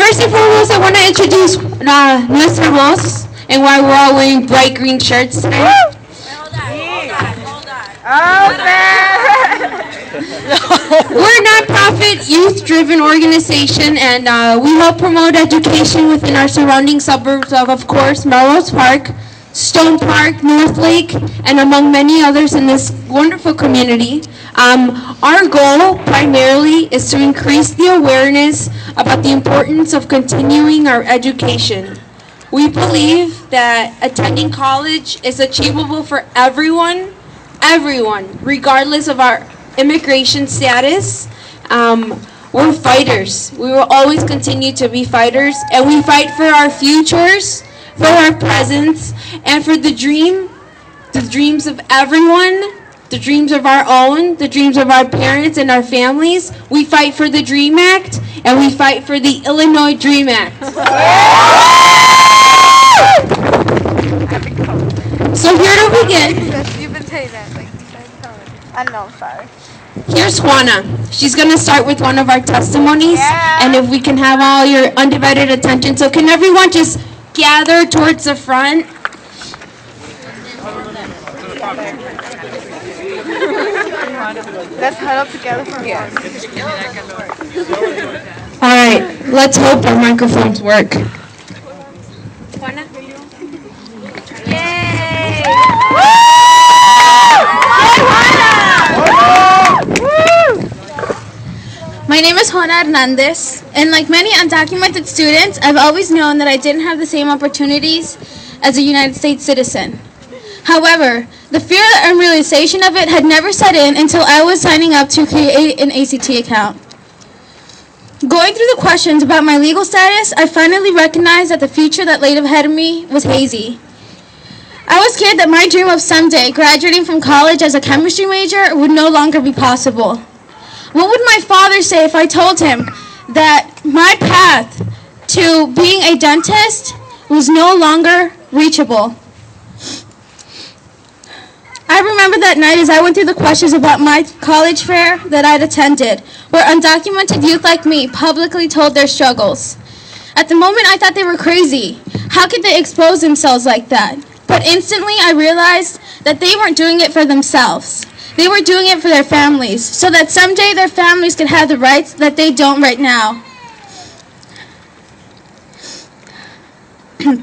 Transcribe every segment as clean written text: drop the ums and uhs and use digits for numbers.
First and foremost, I want to introduce Nuestra Voz and why we're all wearing bright green shirts today. We're a nonprofit, youth-driven organization, and we help promote education within our surrounding suburbs of course, Melrose Park, Stone Park, North Lake, and among many others in this wonderful community. Our goal primarily is to increase the awareness about the importance of continuing our education. We believe that attending college is achievable for everyone, regardless of our immigration status. We're fighters. We will always continue to be fighters, and we fight for our futures, for our presents, and for the dreams of everyone, the dreams of our own, the dreams of our parents and our families. We fight for the DREAM Act, and we fight for the Illinois DREAM Act. So here to begin. You've been saying that like 10 times. I know, sorry. Here's Juana. She's going to start with one of our testimonies, and if we can have all your undivided attention. So can everyone just gather towards the front? Let's huddle together for one. All right, let's hope our microphones work. Juana? Yay! My name is Juana Hernandez, and like many undocumented students, I've always known that I didn't have the same opportunities as a United States citizen. However, the fear and realization of it had never set in until I was signing up to create an ACT account. Going through the questions about my legal status, I finally recognized that the future that lay ahead of me was hazy. I was scared that my dream of someday graduating from college as a chemistry major would no longer be possible. What would my father say if I told him that my path to being a dentist was no longer reachable? I remember that night as I went through the questions about my college fair that I'd attended, where undocumented youth like me publicly told their struggles. At the moment, I thought they were crazy. How could they expose themselves like that? But instantly, I realized that they weren't doing it for themselves. They were doing it for their families, so that someday their families could have the rights that they don't right now. I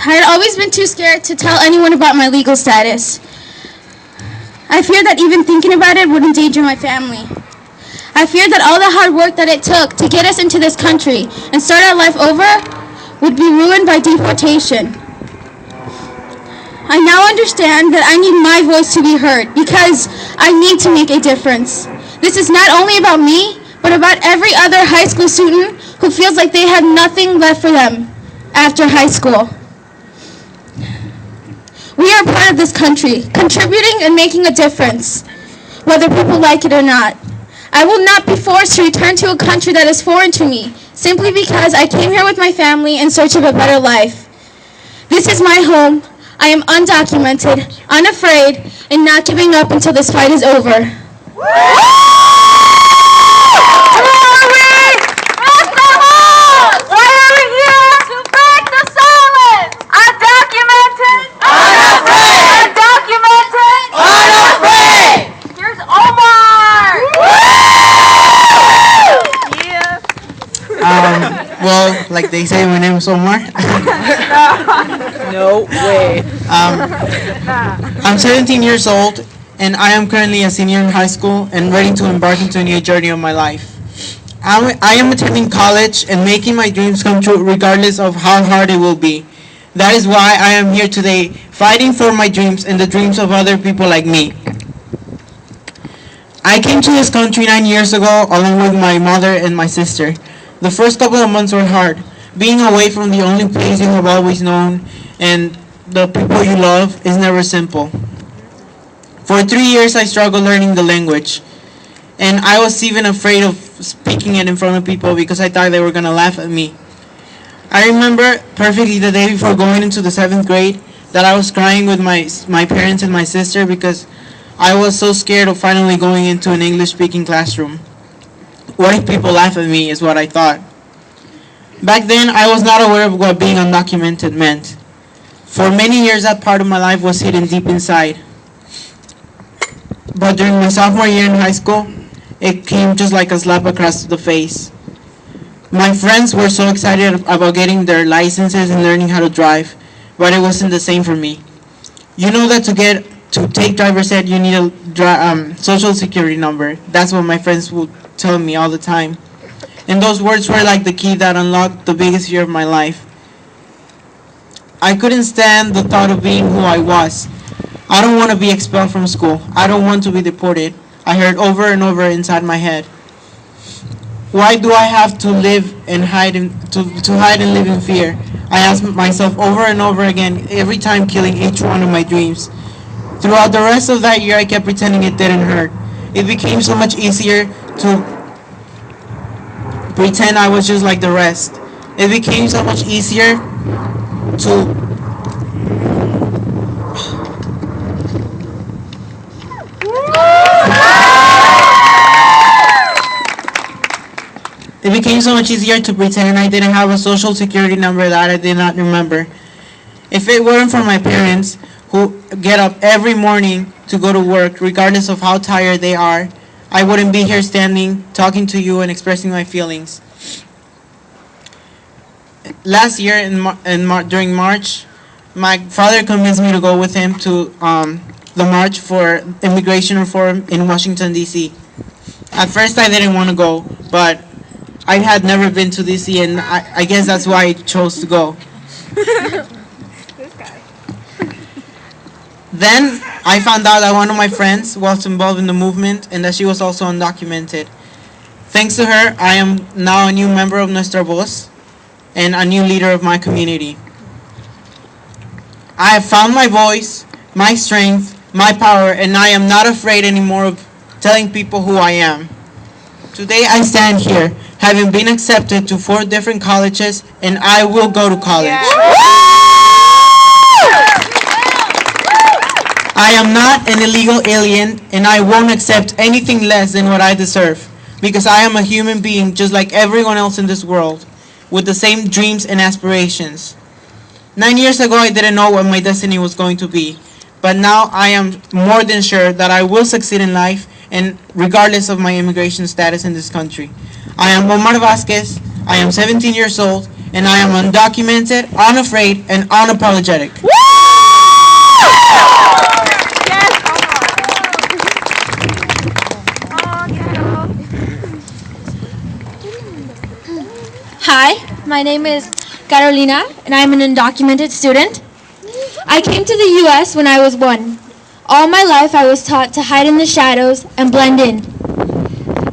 had always been too scared to tell anyone about my legal status. I feared that even thinking about it would endanger my family. I feared that all the hard work that it took to get us into this country and start our life over would be ruined by deportation. I now understand that I need my voice to be heard because I need to make a difference. This is not only about me, but about every other high school student who feels like they have nothing left for them after high school. We are part of this country, contributing and making a difference, whether people like it or not. I will not be forced to return to a country that is foreign to me, simply because I came here with my family in search of a better life. This is my home. I am undocumented, unafraid, and not giving up until this fight is over. Well, like they say, my name is Omar. No way. I'm 17 years old, and I am currently a senior in high school and ready to embark into a new journey of my life. I am attending college and making my dreams come true regardless of how hard it will be. That is why I am here today, fighting for my dreams and the dreams of other people like me. I came to this country 9 years ago along with my mother and my sister. The first couple of months were hard. Being away from the only place you have always known and the people you love is never simple. For 3 years I struggled learning the language, and I was even afraid of speaking it in front of people because I thought they were going to laugh at me. I remember perfectly the day before going into the 7th grade that I was crying with my parents and my sister because I was so scared of finally going into an English-speaking classroom. What if people laugh at me is what I thought. Back then, I was not aware of what being undocumented meant. For many years, that part of my life was hidden deep inside. But during my sophomore year in high school, it came just like a slap across the face. My friends were so excited about getting their licenses and learning how to drive, but it wasn't the same for me. You know that to take driver's ed, you need a social security number. That's what my friends would tell me all the time. And those words were like the key that unlocked the biggest fear of my life. I couldn't stand the thought of being who I was. I don't want to be expelled from school. I don't want to be deported. I heard over and over inside my head. Why do I have to live and hide to hide and live in fear? I asked myself over and over again, every time killing each one of my dreams. Throughout the rest of that year, I kept pretending it didn't hurt. It became so much easier to pretend I was just like the rest. It became so much easier to It became so much easier to pretend I didn't have a social security number that I did not remember. If it weren't for my parents, who get up every morning to go to work, regardless of how tired they are, I wouldn't be here standing, talking to you, and expressing my feelings. Last year, during March, my father convinced me to go with him to the March for Immigration Reform in Washington, D.C. At first, I didn't want to go, but I had never been to D.C., and I guess that's why I chose to go. This guy. Then I found out that one of my friends was involved in the movement and that she was also undocumented. Thanks to her, I am now a new member of Nuestra Voz and a new leader of my community. I have found my voice, my strength, my power, and I am not afraid anymore of telling people who I am. Today I stand here, having been accepted to 4 different colleges, and I will go to college. I am not an illegal alien, and I won't accept anything less than what I deserve, because I am a human being just like everyone else in this world, with the same dreams and aspirations. 9 years ago, I didn't know what my destiny was going to be, but now I am more than sure that I will succeed in life, and regardless of my immigration status in this country. I am Omar Vasquez, I am 17 years old, and I am undocumented, unafraid, and unapologetic. Hi, my name is Carolina, and I'm an undocumented student. I came to the U.S. when I was 1. All my life I was taught to hide in the shadows and blend in.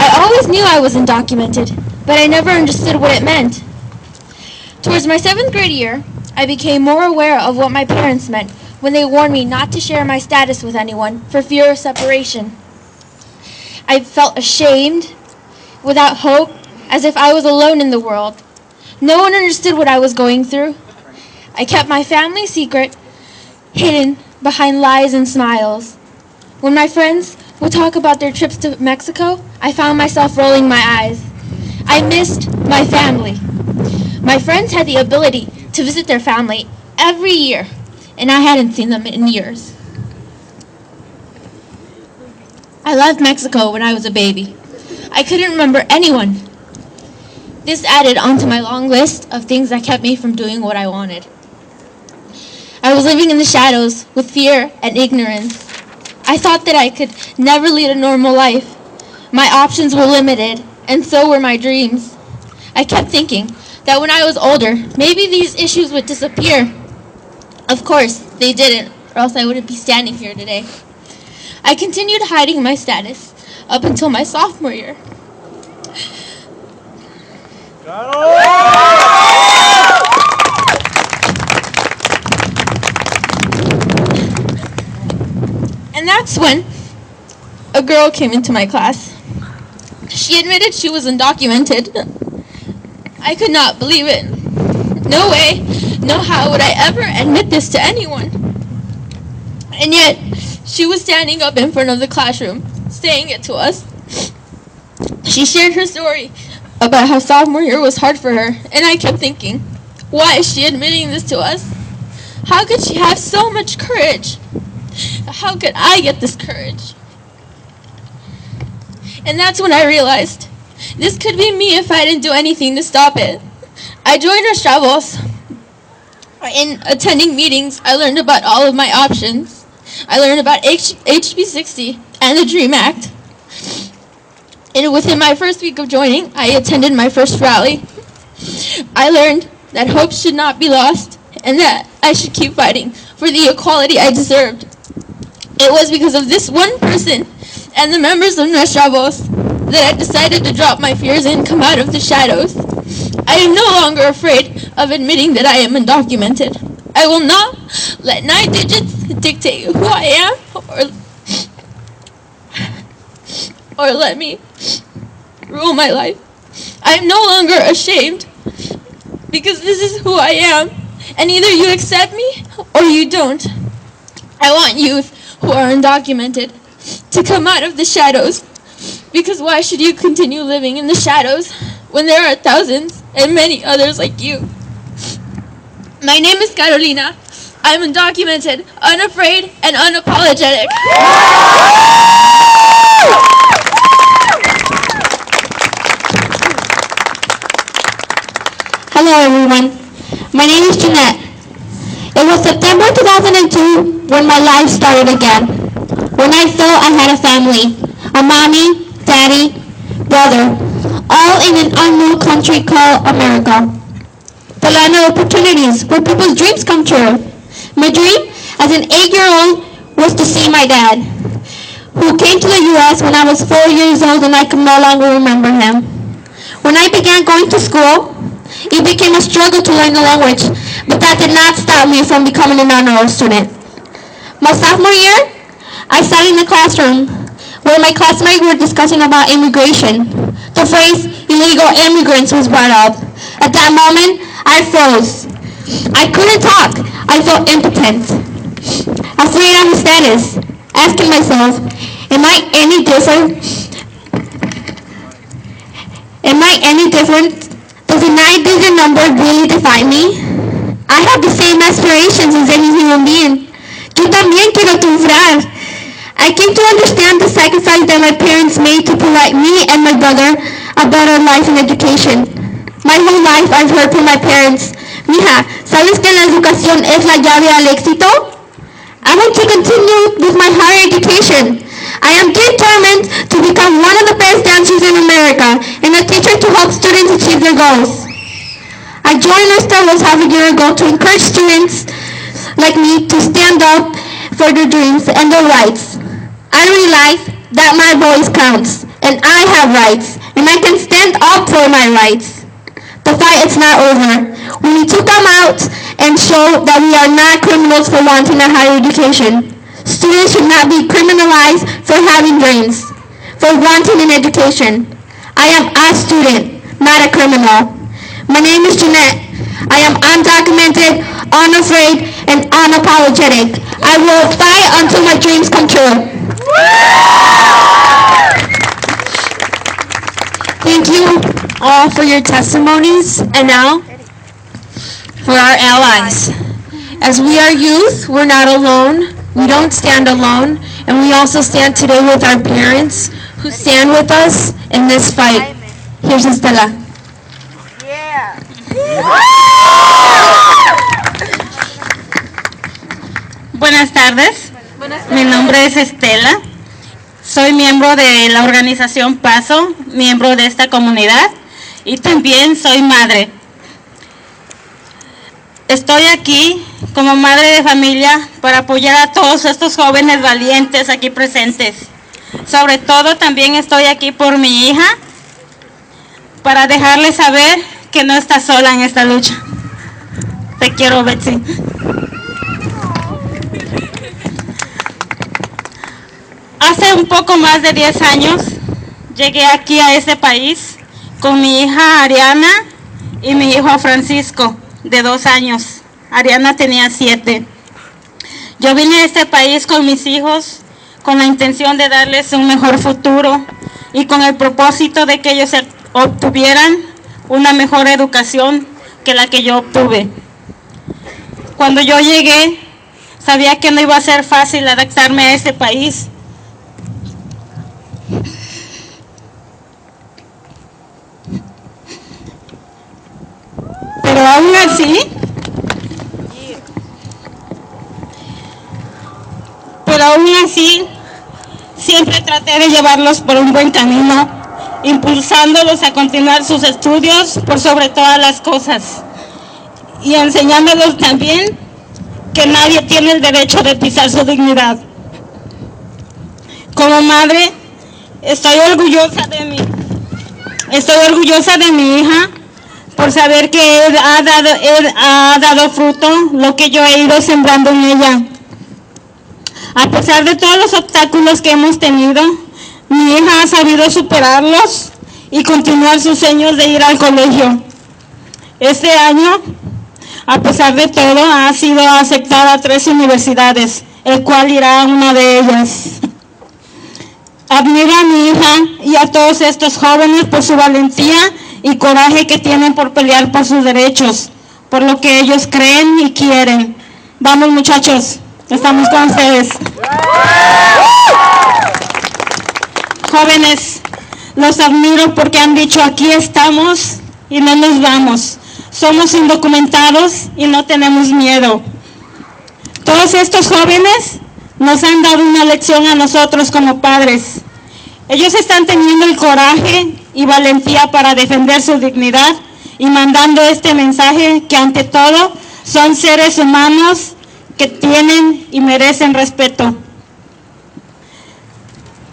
I always knew I was undocumented, but I never understood what it meant. Towards my 7th grade year, I became more aware of what my parents meant when they warned me not to share my status with anyone for fear of separation. I felt ashamed, without hope, as if I was alone in the world. No one understood what I was going through. I kept my family secret hidden behind lies and smiles. When my friends would talk about their trips to Mexico, I found myself rolling my eyes. I missed my family. My friends had the ability to visit their family every year, and I hadn't seen them in years. I left Mexico when I was a baby. I couldn't remember anyone. This added onto my long list of things that kept me from doing what I wanted. I was living in the shadows with fear and ignorance. I thought that I could never lead a normal life. My options were limited, and so were my dreams. I kept thinking that when I was older, maybe these issues would disappear. Of course, they didn't, or else I wouldn't be standing here today. I continued hiding my status up until my sophomore year. And that's when a girl came into my class. She admitted she was undocumented. I could not believe it. No way, no how would I ever admit this to anyone. And yet, she was standing up in front of the classroom, saying it to us. She shared her story about how sophomore year was hard for her, and I kept thinking, why is she admitting this to us? How could she have so much courage? How could I get this courage? And that's when I realized, this could be me if I didn't do anything to stop it. I joined Nuestra Voz. In attending meetings, I learned about all of my options. I learned about HB 60 and the DREAM Act. And within my first week of joining, I attended my first rally. I learned that hope should not be lost and that I should keep fighting for the equality I deserved. It was because of this one person and the members of Nuestra Voz that I decided to drop my fears and come out of the shadows. I am no longer afraid of admitting that I am undocumented. I will not let 9 digits dictate who I am or let me rule my life. I am no longer ashamed because this is who I am, and either you accept me or you don't. I want youth who are undocumented to come out of the shadows, because why should you continue living in the shadows when there are thousands and many others like you? My name is Carolina. I'm undocumented, unafraid, and unapologetic. Hello everyone, my name is Jeanette. It was September 2002 when my life started again. When I thought I had a family, a mommy, daddy, brother, all in an unknown country called America. The land of opportunities where people's dreams come true. My dream as an 8-year-old was to see my dad, who came to the U.S. when I was 4 years old and I could no longer remember him. When I began going to school, it became a struggle to learn the language, but that did not stop me from becoming an honor roll student. My sophomore year, I sat in the classroom where my classmates were discussing about immigration. The phrase illegal immigrants was brought up. At that moment, I froze. I couldn't talk. I felt impotent, afraid of my status, asking myself, am I any different? Am I any different? Does a 9-digit number really define me? I have the same aspirations as any human being. Yo también quiero triunfar. I came to understand the sacrifice that my parents made to provide me and my brother a better life and education. My whole life I've heard from my parents, mija, ¿sabes que la educación es la llave al éxito? I want to continue with my higher education. I am determined to become one of the best dancers in America and a teacher to help students achieve their goals. I joined Nuestra Voz half a year ago to encourage students like me to stand up for their dreams and their rights. I realize that my voice counts, and I have rights, and I can stand up for my rights. The fight is not over. We need to come out and show that we are not criminals for wanting a higher education. Students should not be criminalized for having dreams, for wanting an education. I am a student, not a criminal. My name is Jeanette. I am undocumented, unafraid, and unapologetic. I will fight until my dreams come true. Thank you all for your testimonies, and now for our allies. As we are youth, we're not alone. We don't stand alone, and we also stand today with our parents who stand with us in this fight. Here's Estela. Yeah. Buenas tardes, mi nombre es Estela, soy miembro de la organización Paso, miembro de esta comunidad y también soy madre. Estoy aquí como madre de familia para apoyar a todos estos jóvenes valientes aquí presentes. Sobre todo también estoy aquí por mi hija, para dejarle saber que no está sola en esta lucha. Te quiero, Betsy. Hace un poco más de 10 años llegué aquí a este país con mi hija Ariana y mi hijo Francisco, de 2 años. Ariana tenía 7. Yo vine a este país con mis hijos con la intención de darles un mejor futuro y con el propósito de que ellos obtuvieran una mejor educación que la que yo obtuve. Cuando yo llegué, sabía que no iba a ser fácil adaptarme a este país. Pero aún así, siempre traté de llevarlos por un buen camino, impulsándolos a continuar sus estudios por sobre todas las cosas y enseñándolos también que nadie tiene el derecho de pisar su dignidad. Como madre, estoy orgullosa de mi hija por saber que él ha dado fruto lo que yo he ido sembrando en ella. A pesar de todos los obstáculos que hemos tenido, mi hija ha sabido superarlos y continuar sus sueños de ir al colegio. Este año, a pesar de todo, ha sido aceptada a 3 universidades, el cual irá a una de ellas. Admiro a mi hija y a todos estos jóvenes por su valentía y coraje que tienen por pelear por sus derechos, por lo que ellos creen y quieren. Vamos, muchachos, estamos con ustedes. Jóvenes, los admiro porque han dicho: aquí estamos y no nos vamos. Somos indocumentados y no tenemos miedo. Todos estos jóvenes nos han dado una lección a nosotros como padres. Ellos están teniendo el coraje y valentía para defender su dignidad y mandando este mensaje que ante todo son seres humanos que tienen y merecen respeto.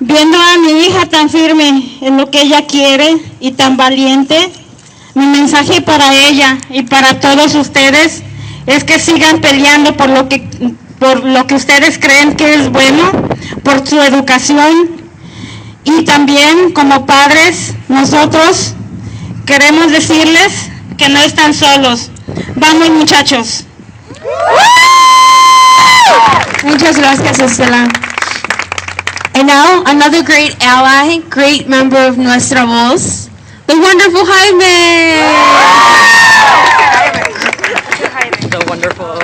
Viendo a mi hija tan firme en lo que ella quiere y tan valiente, mi mensaje para ella y para todos ustedes es que sigan peleando por lo que ustedes creen que es bueno, por su educación. Y también, como padres, nosotros queremos decirles que no están solos. Vamos, muchachos. Muchas gracias, Estela. And now, another great ally, great member of Nuestra Voz, the wonderful Jaime. The wonderful.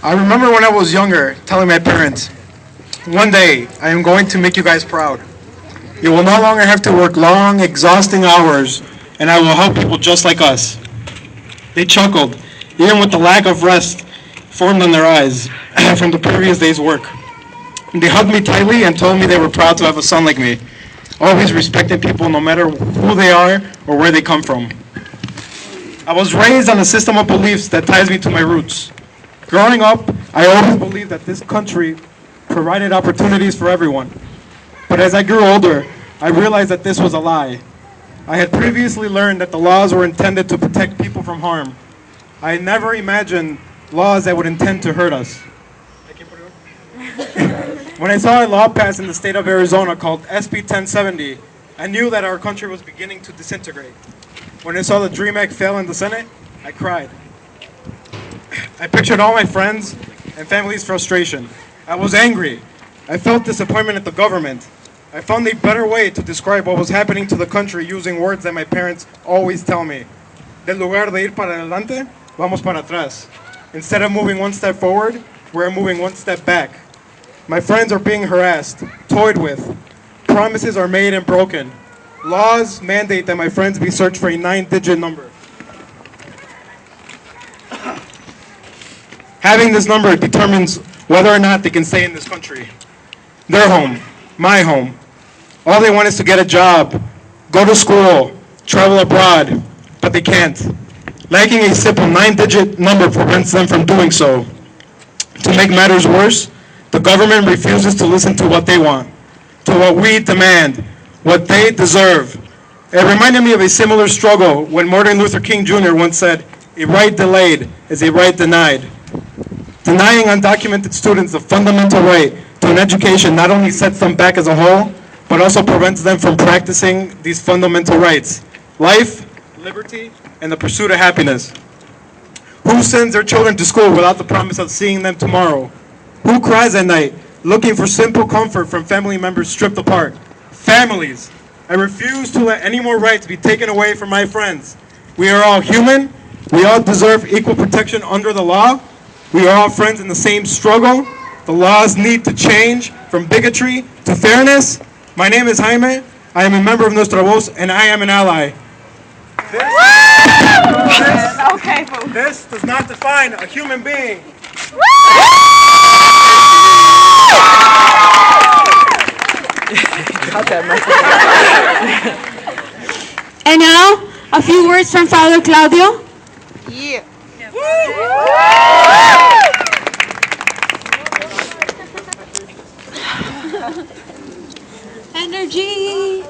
I remember when I was younger telling my parents, one day I am going to make you guys proud. You will no longer have to work long, exhausting hours, and I will help people just like us. They chuckled, even with the lack of rest formed on their eyes from the previous day's work. They hugged me tightly and told me they were proud to have a son like me, always respecting people no matter who they are or where they come from. I was raised on a system of beliefs that ties me to my roots. Growing up, I always believed that this country provided opportunities for everyone. But as I grew older, I realized that this was a lie. I had previously learned that the laws were intended to protect people from harm. I had never imagined laws that would intend to hurt us. When I saw a law passed in the state of Arizona called SB 1070, I knew that our country was beginning to disintegrate. When I saw the DREAM Act fail in the Senate, I cried. I pictured all my friends and family's frustration. I was angry. I felt disappointment at the government. I found a better way to describe what was happening to the country using words that my parents always tell me. Del lugar de ir para adelante, vamos para atrás. Instead of moving one step forward, we're moving one step back. My friends are being harassed, toyed with. Promises are made and broken. Laws mandate that my friends be searched for a 9-digit number. Having this number determines whether or not they can stay in this country. Their home, my home. All they want is to get a job, go to school, travel abroad, but they can't. Lacking a simple 9-digit number prevents them from doing so. To make matters worse, the government refuses to listen to what they want, to what we demand, what they deserve. It reminded me of a similar struggle when Martin Luther King Jr. once said, "A right delayed is a right denied." Denying undocumented students the fundamental right to an education not only sets them back as a whole, but also prevents them from practicing these fundamental rights: life, liberty, and the pursuit of happiness. Who sends their children to school without the promise of seeing them tomorrow? Who cries at night looking for simple comfort from family members stripped apart. Families. I refuse to let any more rights be taken away from my friends. We are all human. We all deserve equal protection under the law. We are all friends in the same struggle. The laws need to change from bigotry to fairness. My name is Jaime. I am a member of Nuestra Voz, and I am an ally. This does not define a human being. And now, a few words from Father Claudio. Yeah. Energy.